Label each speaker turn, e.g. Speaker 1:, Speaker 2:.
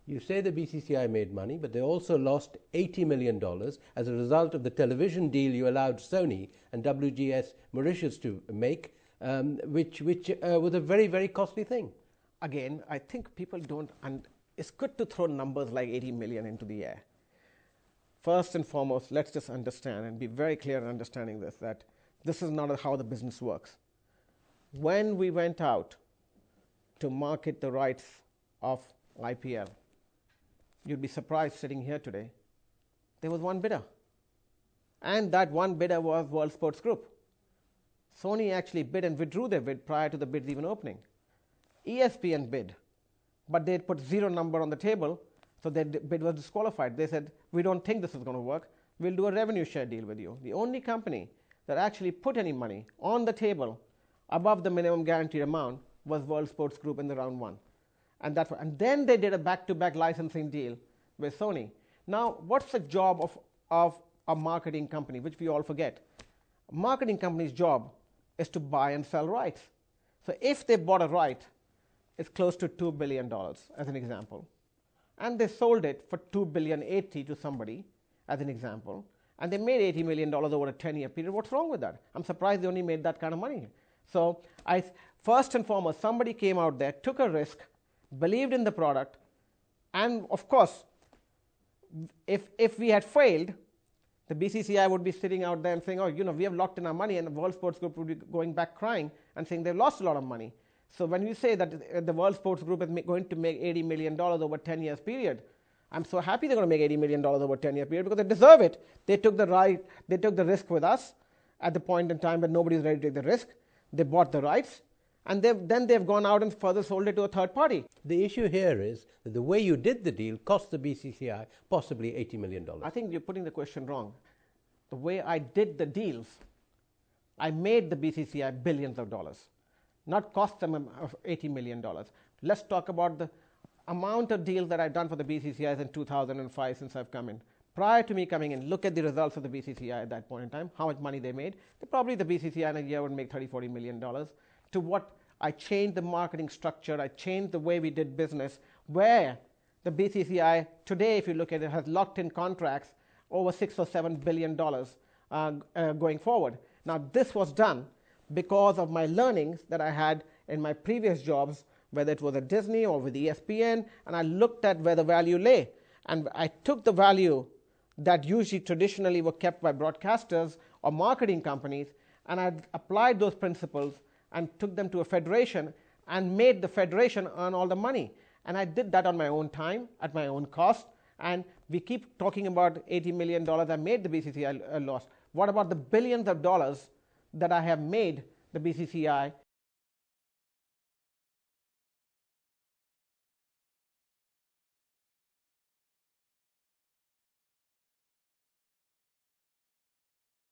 Speaker 1: You say the BCCI made money, but they also lost $80 million as a result of the television deal you allowed Sony and WGS Mauritius to make, which was a very, very costly thing.
Speaker 2: Again, I think people don't, and it's good to throw numbers like 80 million into the air. First and foremost, let's just understand and be very clear in understanding this, that this is not how the business works. When we went out to market the rights of IPL, you'd be surprised sitting here today, there was one bidder. And that one bidder was World Sports Group. Sony actually bid and withdrew their bid prior to the bids even opening. ESPN bid, but they put zero number on the table, so their bid was disqualified. They said, we don't think this is going to work. We'll do a revenue share deal with you. The only company that actually put any money on the table above the minimum guaranteed amount was World Sports Group in the round one. And then they did a back-to-back licensing deal with Sony. Now, what's the job of a marketing company, which we all forget? A marketing company's job is to buy and sell rights. So if they bought a right, it's close to $2 billion, as an example. And they sold it for $2.80 billion to somebody, as an example. And they made $80 million over a 10-year period. What's wrong with that? I'm surprised they only made that kind of money. So first and foremost, somebody came out there, took a risk, believed in the product, and of course, if we had failed, the BCCI would be sitting out there and saying, oh, we have locked in our money, and the World Sports Group would be going back crying and saying they've lost a lot of money. So when you say that the World Sports Group is going to make $80 million over a 10 years period, I'm so happy they're going to make $80 million over a 10-year period because they deserve it. They took the risk with us at the point in time when nobody's ready to take the risk. They bought the rights, and then they've gone out and further sold it to a third party.
Speaker 1: The issue here is that the way you did the deal cost the BCCI possibly $80 million.
Speaker 2: I think you're putting the question wrong. The way I did the deals, I made the BCCI billions of dollars, not cost them $80 million. Let's talk about the amount of deals that I've done for the BCCI in 2005 since I've come in. Prior to me coming in, look at the results of the BCCI at that point in time, how much money they made. Probably the BCCI in a year would make $30-40 million. To what I changed the marketing structure, I changed the way we did business, where the BCCI today, if you look at it, has locked in contracts over $6 or $7 billion going forward. Now, this was done because of my learnings that I had in my previous jobs, whether it was at Disney or with ESPN, and I looked at where the value lay. And I took the value that usually traditionally were kept by broadcasters or marketing companies, and I applied those principles and took them to a federation and made the federation earn all the money. And I did that on my own time, at my own cost. And we keep talking about $80 million I made the BCCI lost. What about the billions of dollars that I have made the BCCI